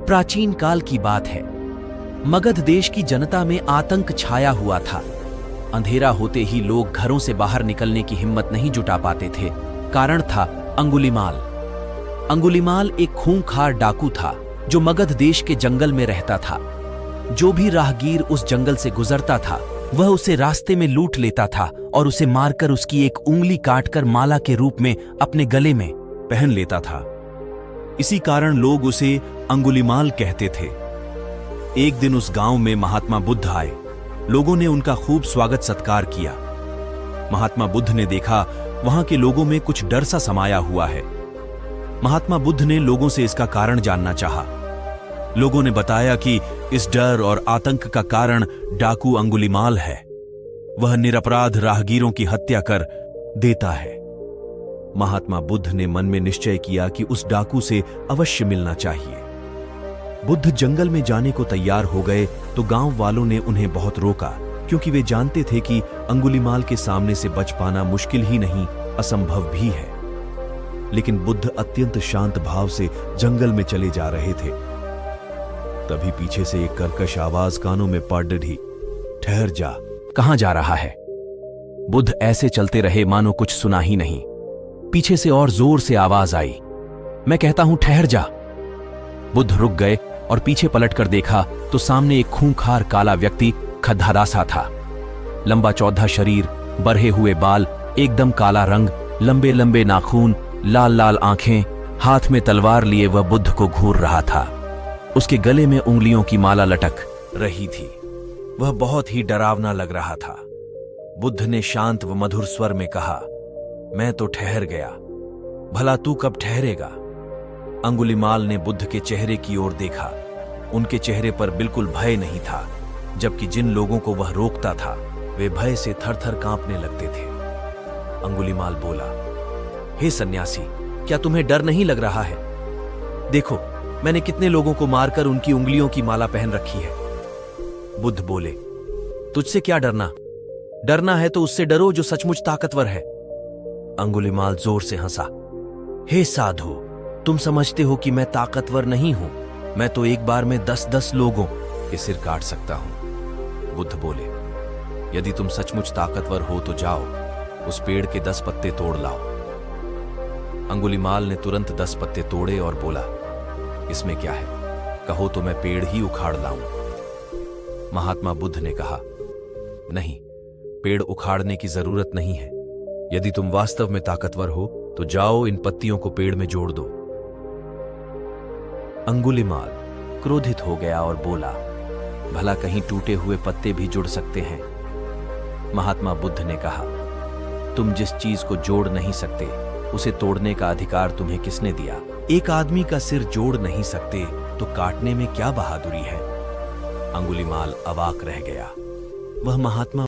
प्राचीन काल की बात है। मगध देश की जनता में आतंक छाया हुआ था। अंधेरा होते ही लोग घरों से बाहर निकलने की हिम्मत नहीं जुटा पाते थे। कारण था अंगुलीमाल। अंगुलीमाल एक खूंखार डाकू था जो मगध देश के जंगल में रहता था। जो भी राहगीर उस जंगल से गुजरता था वह उसे रास्ते में लूट लेता था और उसे मारकर उसकी एक उंगली काटकर माला के रूप में अपने गले में पहन लेता था। इसी कारण लोग उसे अंगुलीमाल कहते थे। एक दिन उस गांव में महात्मा बुद्ध आए। लोगों ने उनका खूब स्वागत सत्कार किया। महात्मा बुद्ध ने देखा वहां के लोगों में कुछ डर सा समाया हुआ है। महात्मा बुद्ध ने लोगों से इसका कारण जानना चाहा। लोगों ने बताया कि इस डर और आतंक का कारण डाकू अंगुलीमाल है। वह निरपराध राहगीरों की हत्या कर देता है। महात्मा बुद्ध ने मन में निश्चय किया कि उस डाकू से अवश्य मिलना चाहिए। बुद्ध जंगल में जाने को तैयार हो गए तो गांव वालों ने उन्हें बहुत रोका, क्योंकि वे जानते थे कि अंगुलीमाल के सामने से बच पाना मुश्किल ही नहीं, असंभव भी है। लेकिन बुद्ध अत्यंत शांत भाव से जंगल में चले जा रहे थे। तभी पीछे से एक कर्कश आवाज कानों में पड़ ढी। ठहर जा। कहां जा रहा है? बुद्ध ऐसे चलते रहे मानो कुछ सुना ही नहीं। पीछे से और जोर से आवाज आई, मैं कहता हूं ठहर जा। बुद्ध रुक गए और पीछे पलटकर देखा तो सामने एक खूंखार काला व्यक्ति खद्दादा सा था। लंबा चौड़ा शरीर, बरहे हुए बाल, एकदम काला रंग, लंबे लंबे नाखून, लाल लाल आंखें, हाथ में तलवार लिए वह बुद्ध को घूर रहा था। उसके गले में उंगलियों की माला लटक रही थी। वह बहुत ही डरावना लग रहा था। बुद्ध ने शांत व मधुर स्वर में कहा, मैं तो ठहर गया, भला तू कब ठहरेगा? अंगुलीमाल ने बुद्ध के चेहरे की ओर देखा। उनके चेहरे पर बिल्कुल भय नहीं था, जबकि जिन लोगों को वह रोकता था वे भय से थर-थर कांपने लगते थे। अंगुलीमाल बोला, हे सन्यासी, क्या तुम्हें डर नहीं लग रहा है? देखो, मैंने कितने लोगों को मारकर उनकी उंगलियों की माला पहन रखी है। बुद्ध बोले, तुझसे क्या डरना? डरना है तो उससे डरो जो सचमुच ताकतवर है। अंगुलीमाल जोर से हंसा, हे साधु, तुम समझते हो कि मैं ताकतवर नहीं हूं। मैं तो एक बार में 10-10 लोगों के सिर काट सकता हूं। बुद्ध बोले, यदि तुम सचमुच ताकतवर हो तो जाओ, उस पेड़ के 10 पत्ते तोड़ लाओ। अंगुलीमाल ने तुरंत 10 पत्ते तोड़े और बोला, इसमें क्या है, कहो तो मैं पेड़ ही उखाड़ लाऊं। महात्मा बुद्ध ने कहा, नहीं, पेड़ उखाड़ने की जरूरत नहीं है। यदि तुम वास्तव में ताकतवर हो तो जाओ, इन पत्तियों को पेड़ में जोड़ दो। अंगुलीमाल क्रोधित हो गया और बोला, भला कहीं टूटे हुए पत्ते भी जुड़ सकते हैं? महात्मा बुद्ध ने कहा, तुम जिस चीज को जोड़ नहीं सकते उसे तोड़ने का अधिकार तुम्हें किसने दिया? एक आदमी का सिर जोड़ नहीं सकते तो काटने में क्या बहादुरी है? अंगुलीमाल अवाक रह गया। वह महात्मा